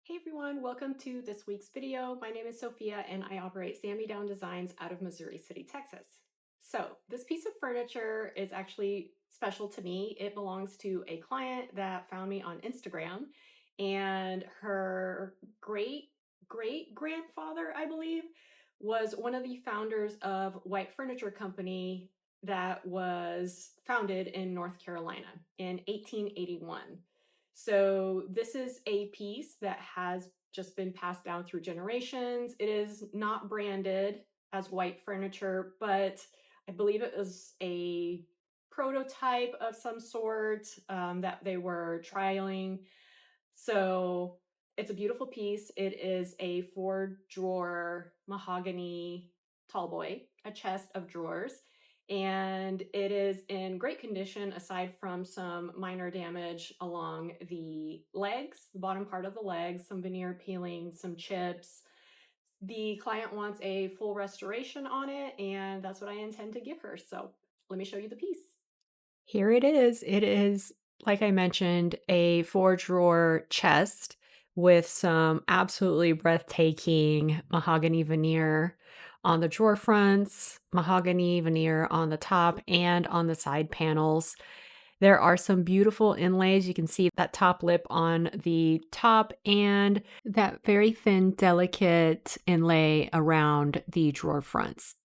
Hey everyone, welcome to this week's video. My name is Sophia and I operate Hand-Me-Down Designs out of Missouri City, Texas. So this piece of furniture is actually special to me. It belongs to a client that found me on Instagram, and her great grandfather, I believe, was one of the founders of White Furniture Company that was founded in North Carolina in 1881. So this is a piece that has just been passed down through generations. It is not branded as white furniture, but I believe it was a prototype of some sort that they were trialing. So it's a beautiful piece. It is a 4-drawer mahogany tall boy, a chest of drawers, and it is in great condition aside from some minor damage along the legs, the bottom part of the legs, some veneer peeling, some chips. The client wants a full restoration on it, and that's what I intend to give her. So let me show you the piece. Here it is. It is, like I mentioned, a 4-drawer chest with some absolutely breathtaking mahogany veneer on the drawer fronts, mahogany veneer on the top and on the side panels. There are some beautiful inlays. You can see that top lip on the top and that very thin, delicate inlay around the drawer fronts.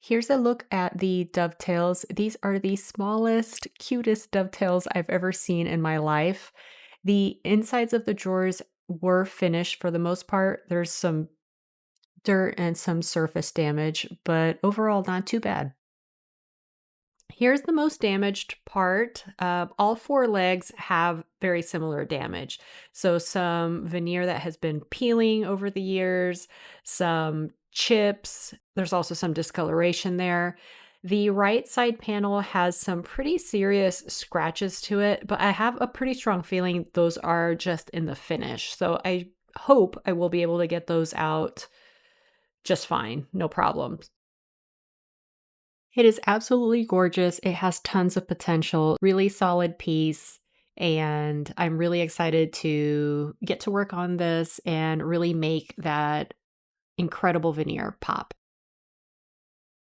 Here's a look at the dovetails. These are the smallest, cutest dovetails I've ever seen in my life. The insides of the drawers were finished for the most part. There's some dirt and some surface damage, but overall, not too bad. Here's the most damaged part. All 4 legs have very similar damage. So, some veneer that has been peeling over the years, some chips. There's also some discoloration there. The right side panel has some pretty serious scratches to it, but I have a pretty strong feeling those are just in the finish. So, I hope I will be able to get those out just fine, no problems. It is absolutely gorgeous. It has tons of potential, really solid piece, and I'm really excited to get to work on this and really make that incredible veneer pop.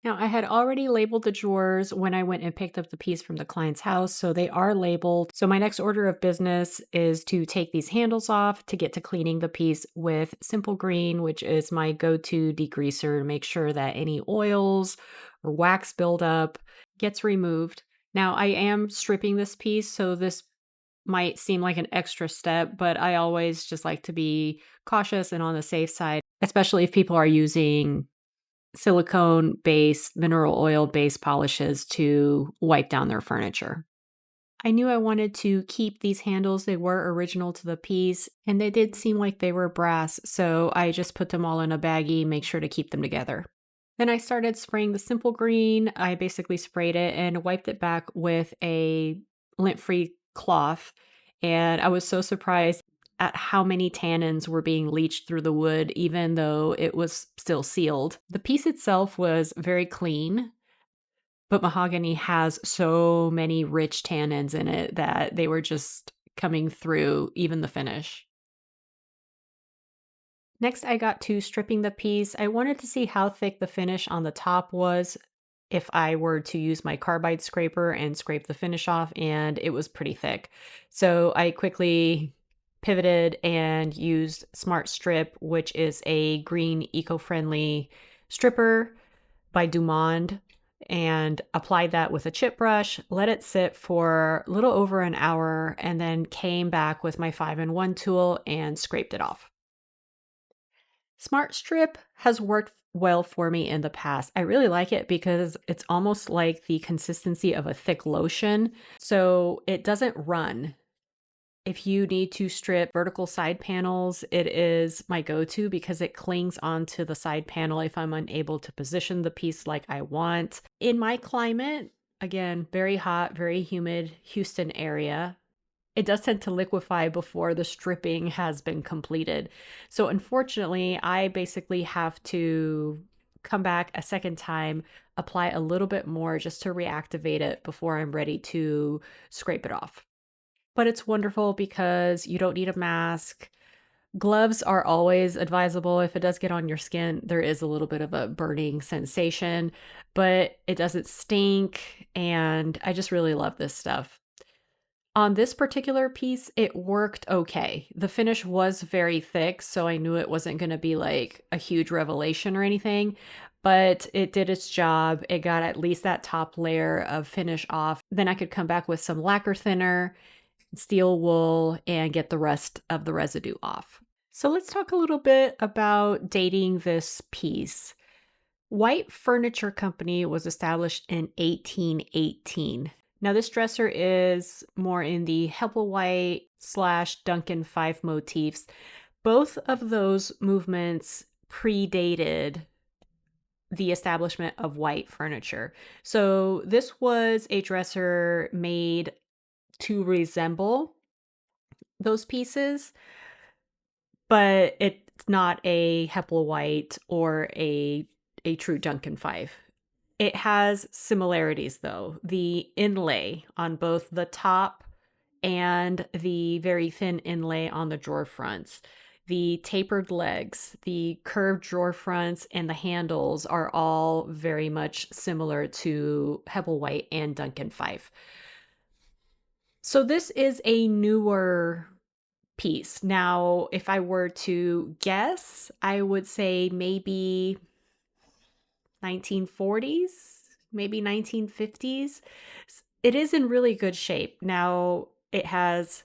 Now, I had already labeled the drawers when I went and picked up the piece from the client's house, so they are labeled. So my next order of business is to take these handles off to get to cleaning the piece with Simple Green, which is my go-to degreaser to make sure that any oils or wax buildup gets removed. Now, I am stripping this piece, so this might seem like an extra step, but I always just like to be cautious and on the safe side, especially if people are using silicone-based, mineral oil-based polishes to wipe down their furniture. I knew I wanted to keep these handles. They were original to the piece, and they did seem like they were brass, so I just put them all in a baggie, make sure to keep them together. Then I started spraying the Simple Green. I basically sprayed it and wiped it back with a lint-free cloth, and I was so surprised at how many tannins were being leached through the wood, even though it was still sealed. The piece itself was very clean, but mahogany has so many rich tannins in it that they were just coming through even the finish. Next, I got to stripping the piece. I wanted to see how thick the finish on the top was if I were to use my carbide scraper and scrape the finish off, and it was pretty thick. So I quickly pivoted and used Smart Strip, which is a green eco-friendly stripper by Dumond, and applied that with a chip brush, let it sit for a little over an hour, and then came back with my 5-in-1 tool and scraped it off. Smart Strip has worked well for me in the past. I really like it because it's almost like the consistency of a thick lotion, so it doesn't run. If you need to strip vertical side panels, it is my go-to because it clings onto the side panel if I'm unable to position the piece like I want. In my climate, again, very hot, very humid Houston area, it does tend to liquefy before the stripping has been completed. So unfortunately, I basically have to come back a second time, apply a little bit more just to reactivate it before I'm ready to scrape it off. But it's wonderful because you don't need a mask. Gloves are always advisable. If it does get on your skin, there is a little bit of a burning sensation, but it doesn't stink, and I just really love this stuff. On this particular piece, it worked okay. The finish was very thick, so I knew it wasn't gonna be, like, a huge revelation or anything, but it did its job. It got at least that top layer of finish off. Then I could come back with some lacquer thinner, steel wool, and get the rest of the residue off. So let's talk a little bit about dating this piece. White Furniture Company was established in 1818. Now, this dresser is more in the White slash Duncan Five motifs. Both of those movements predated the establishment of white furniture. So, this was a dresser made to resemble those pieces, but it's not a White or a true Duncan Five. It has similarities though. The inlay on both the top and the very thin inlay on the drawer fronts, the tapered legs, the curved drawer fronts, and the handles are all very much similar to White and Duncan Five. So this is a newer piece. Now, if I were to guess, I would say maybe 1940s, maybe 1950s. It is in really good shape. Now, it has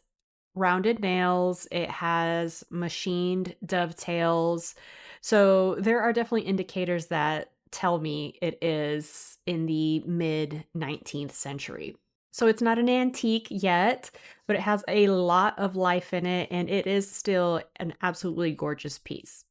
rounded nails, it has machined dovetails. So, there are definitely indicators that tell me it is in the mid 19th century. So, it's not an antique yet, but it has a lot of life in it and it is still an absolutely gorgeous piece.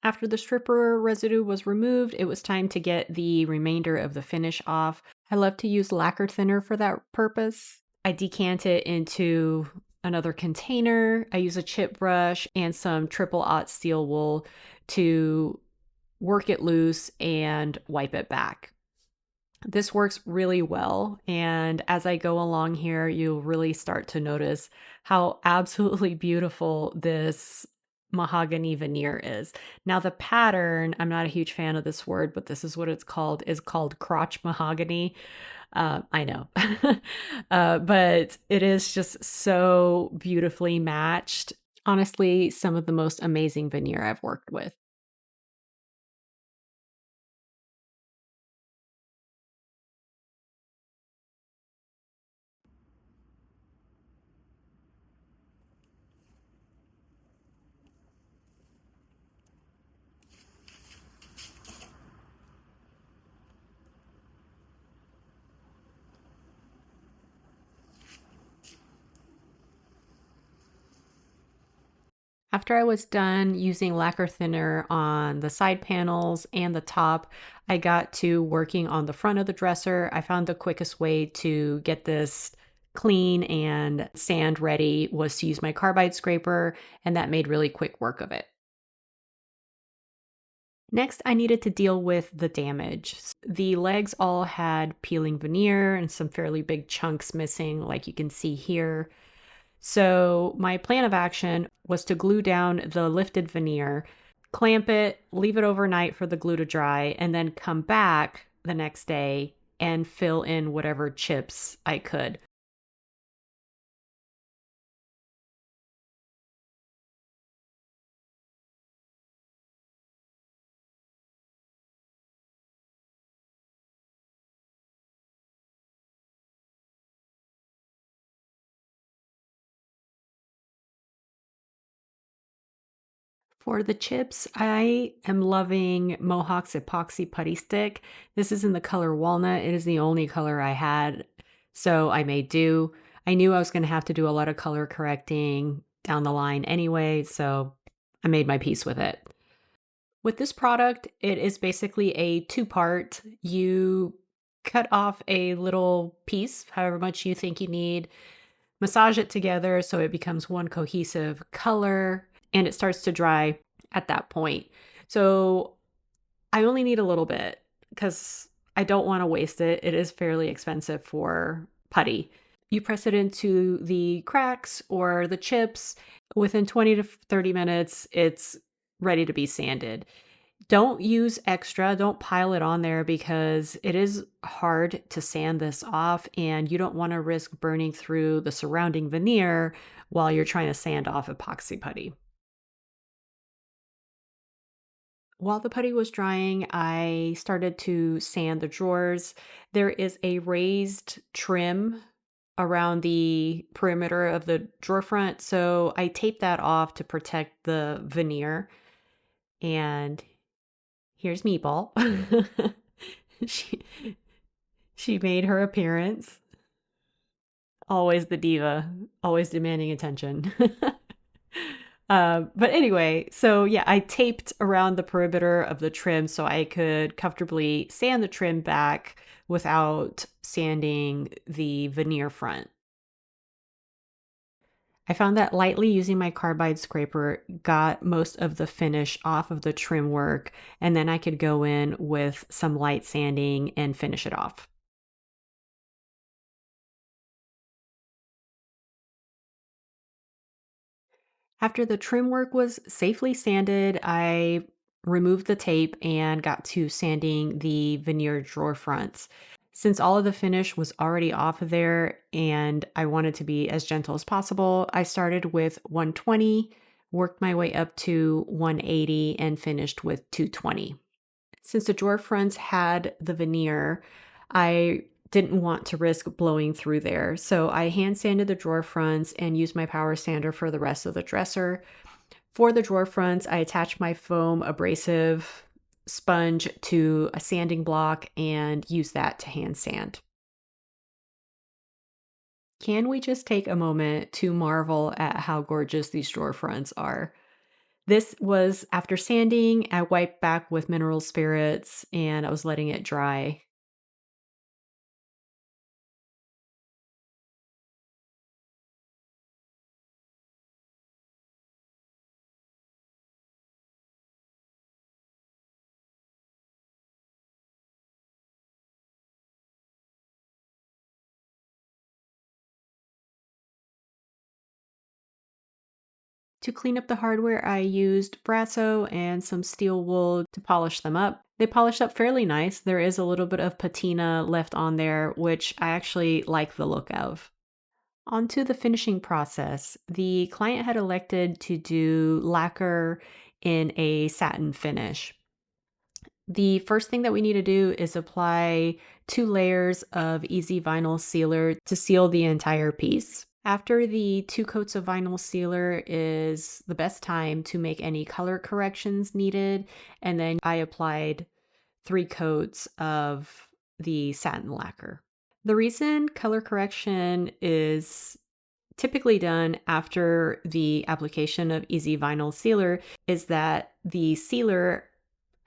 After the stripper residue was removed, it was time to get the remainder of the finish off. I love to use lacquer thinner for that purpose. I decant it into another container. I use a chip brush and some triple aught steel wool to work it loose and wipe it back. This works really well, and as I go along here, you'll really start to notice how absolutely beautiful this mahogany veneer is. Now, the pattern, I'm not a huge fan of this word, but this is what it's called, is called crotch mahogany. I know. But it is just so beautifully matched. Honestly, some of the most amazing veneer I've worked with. After I was done using lacquer thinner on the side panels and the top, I got to working on the front of the dresser. I found the quickest way to get this clean and sand ready was to use my carbide scraper, and that made really quick work of it. Next, I needed to deal with the damage. The legs all had peeling veneer and some fairly big chunks missing, like you can see here. So, my plan of action was to glue down the lifted veneer, clamp it, leave it overnight for the glue to dry, and then come back the next day and fill in whatever chips I could. For the chips, I am loving Mohawk's Epoxy Putty Stick. This is in the color walnut. It is the only color I had, so I made do. I knew I was going to have to do a lot of color correcting down the line anyway, so I made my peace with it. With this product, it is basically a two-part. You cut off a little piece, however much you think you need, massage it together so it becomes one cohesive color, and it starts to dry at that point. So I only need a little bit because I don't want to waste it. It is fairly expensive for putty. You press it into the cracks or the chips. Within 20 to 30 minutes, it's ready to be sanded. Don't use extra, don't pile it on there because it is hard to sand this off and you don't want to risk burning through the surrounding veneer while you're trying to sand off epoxy putty. While the putty was drying, I started to sand the drawers. There is a raised trim around the perimeter of the drawer front, so I taped that off to protect the veneer. And here's Meatball. she she made her appearance. Always the diva, always demanding attention. But anyway, so yeah, I taped around the perimeter of the trim so I could comfortably sand the trim back without sanding the veneer front. I found that lightly using my carbide scraper got most of the finish off of the trim work, and then I could go in with some light sanding and finish it off. After the trim work was safely sanded, I removed the tape and got to sanding the veneer drawer fronts. Since all of the finish was already off of there and I wanted to be as gentle as possible, I started with 120, worked my way up to 180, and finished with 220. Since the drawer fronts had the veneer, I didn't want to risk blowing through there. So I hand sanded the drawer fronts and used my power sander for the rest of the dresser. For the drawer fronts, I attached my foam abrasive sponge to a sanding block and used that to hand sand. Can we just take a moment to marvel at how gorgeous these drawer fronts are? This was after sanding. I wiped back with mineral spirits and I was letting it dry. To clean up the hardware, I used Brasso and some steel wool to polish them up. They polished up fairly nice. There is a little bit of patina left on there, which I actually like the look of. Onto the finishing process. The client had elected to do lacquer in a satin finish. The first thing that we need to do is apply 2 layers of easy vinyl sealer to seal the entire piece. After the 2 coats of vinyl sealer is the best time to make any color corrections needed. And then I applied 3 coats of the satin lacquer. The reason color correction is typically done after the application of easy vinyl sealer is that the sealer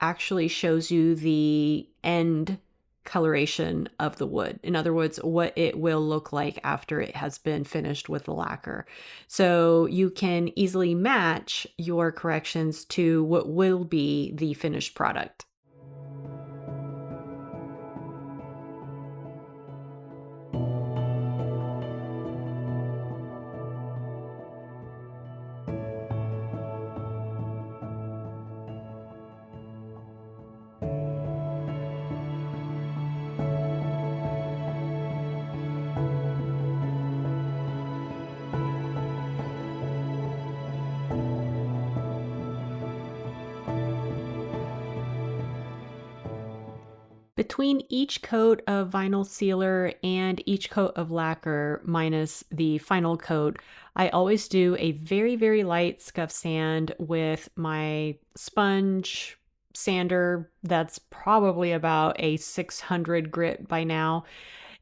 actually shows you the end coloration of the wood. In other words, what it will look like after it has been finished with the lacquer. So you can easily match your corrections to what will be the finished product. Between each coat of vinyl sealer and each coat of lacquer, minus the final coat, I always do a very, very light scuff sand with my sponge sander. That's probably about a 600 grit by now.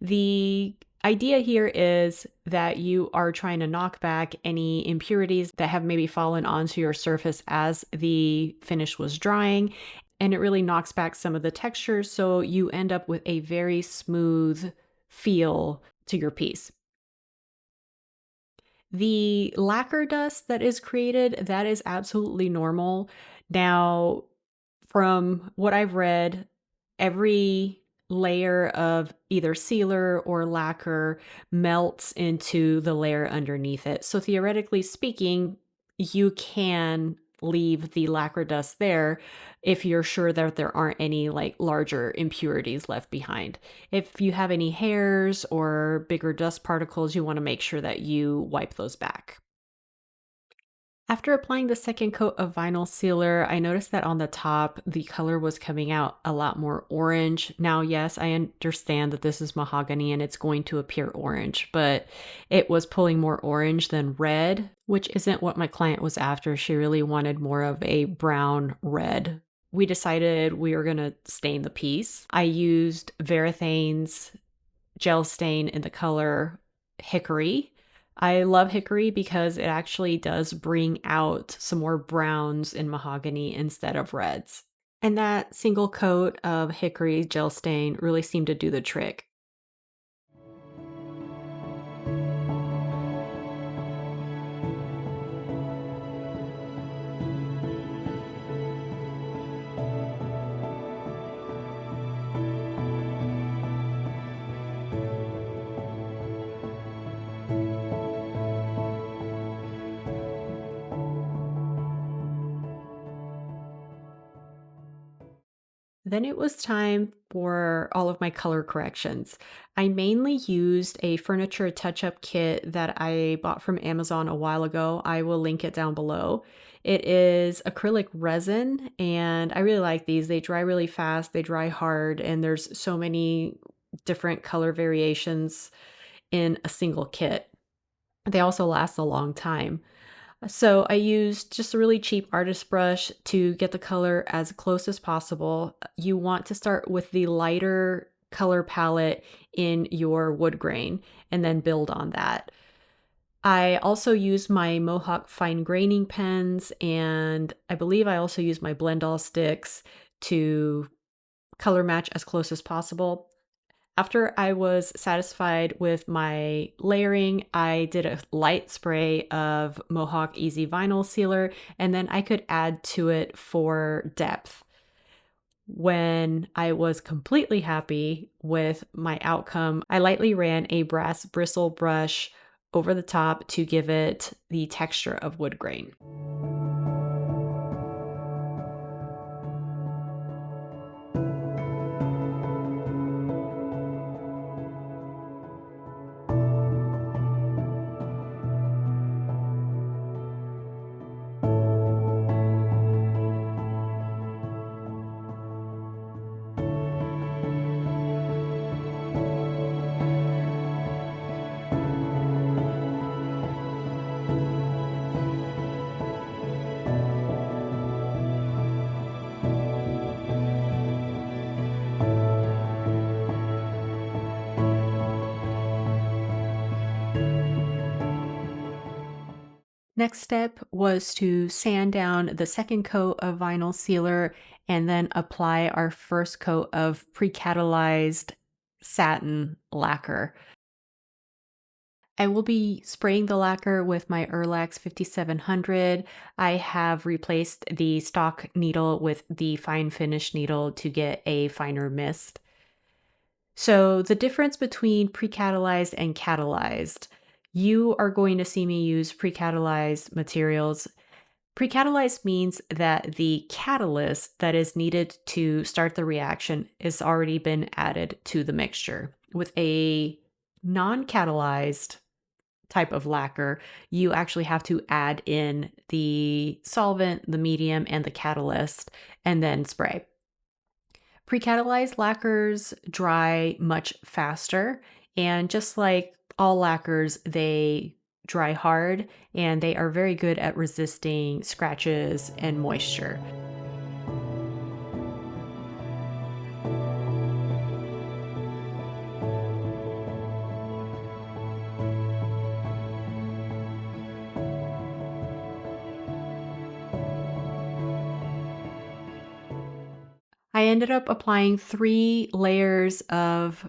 The idea here is that you are trying to knock back any impurities that have maybe fallen onto your surface as the finish was drying, and it really knocks back some of the texture so you end up with a very smooth feel to your piece. The lacquer dust that is created, that is absolutely normal. Now, from what I've read, every layer of either sealer or lacquer melts into the layer underneath it. So theoretically speaking, you can leave the lacquer dust there if you're sure that there aren't any like larger impurities left behind. If you have any hairs or bigger dust particles, you want to make sure that you wipe those back. After applying the second coat of vinyl sealer, I noticed that on the top, the color was coming out a lot more orange. Now, yes, I understand that this is mahogany and it's going to appear orange, but it was pulling more orange than red, which isn't what my client was after. She really wanted more of a brown red. We decided we were going to stain the piece. I used Varathane's gel stain in the color Hickory. I love Hickory because it actually does bring out some more browns in mahogany instead of reds. And that single coat of Hickory gel stain really seemed to do the trick. Then it was time for all of my color corrections. I mainly used a furniture touch up kit that I bought from Amazon a while ago. I will link it down below. It is acrylic resin, and I really like these. They dry really fast, they dry hard, and there's so many different color variations in a single kit. They also last a long time. So I used just a really cheap artist brush to get the color as close as possible. You want to start with the lighter color palette in your wood grain and then build on that. I also use my Mohawk fine graining pens, and I believe I also use my blend all sticks to color match as close as possible. After I was satisfied with my layering, I did a light spray of Mohawk Easy Vinyl Sealer, and then I could add to it for depth. When I was completely happy with my outcome, I lightly ran a brass bristle brush over the top to give it the texture of wood grain. Next step was to sand down the second coat of vinyl sealer and then apply our first coat of pre-catalyzed satin lacquer. I will be spraying the lacquer with my Erlax 5700. I have replaced the stock needle with the fine finish needle to get a finer mist. So the difference between pre-catalyzed and catalyzed, you are going to see me use pre-catalyzed materials. Pre-catalyzed means that the catalyst that is needed to start the reaction has already been added to the mixture. With a non-catalyzed type of lacquer, you actually have to add in the solvent, the medium, and the catalyst, and then spray. Pre-catalyzed lacquers dry much faster, and just like all lacquers, they dry hard and they are very good at resisting scratches and moisture. I ended up applying 3 layers of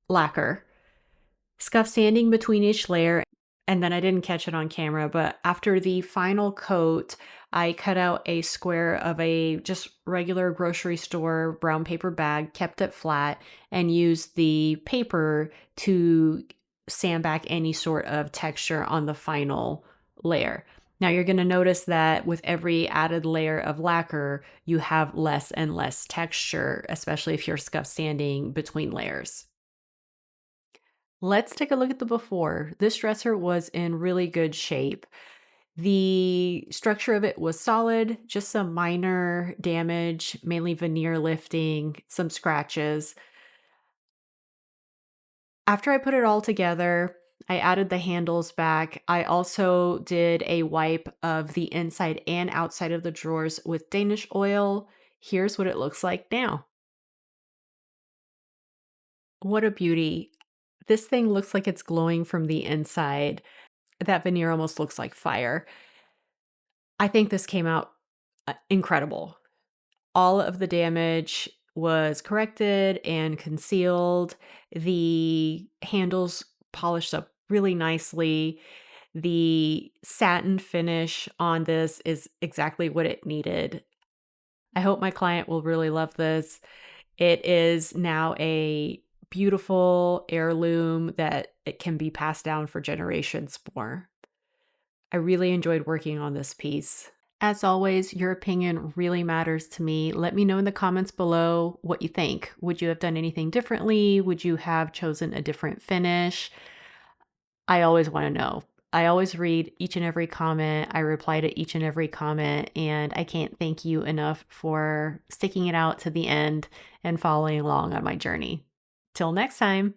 lacquer, scuff sanding between each layer. and then I didn't catch it on camera, but after the final coat, I cut out a square of a just regular grocery store brown paper bag, kept it flat, and used the paper to sand back any sort of texture on the final layer. Now you're going to notice that with every added layer of lacquer, you have less and less texture, especially if you're scuff sanding between layers. Let's take a look at the before. This dresser was in really good shape. The structure of it was solid, just some minor damage, mainly veneer lifting, some scratches. After I put it all together, I added the handles back. I also did a wipe of the inside and outside of the drawers with Danish oil. Here's what it looks like now. What a beauty. This thing looks like it's glowing from the inside. That veneer almost looks like fire. I think this came out incredible. All of the damage was corrected and concealed. The handles polished up really nicely. The satin finish on this is exactly what it needed. I hope my client will really love this. It is now a beautiful heirloom that it can be passed down for generations more. I really enjoyed working on this piece. As always, your opinion really matters to me. Let me know in the comments below what you think. Would you have done anything differently? Would you have chosen a different finish? I always want to know. I always read each and every comment. I reply to each and every comment, and I can't thank you enough for sticking it out to the end and following along on my journey. Till next time.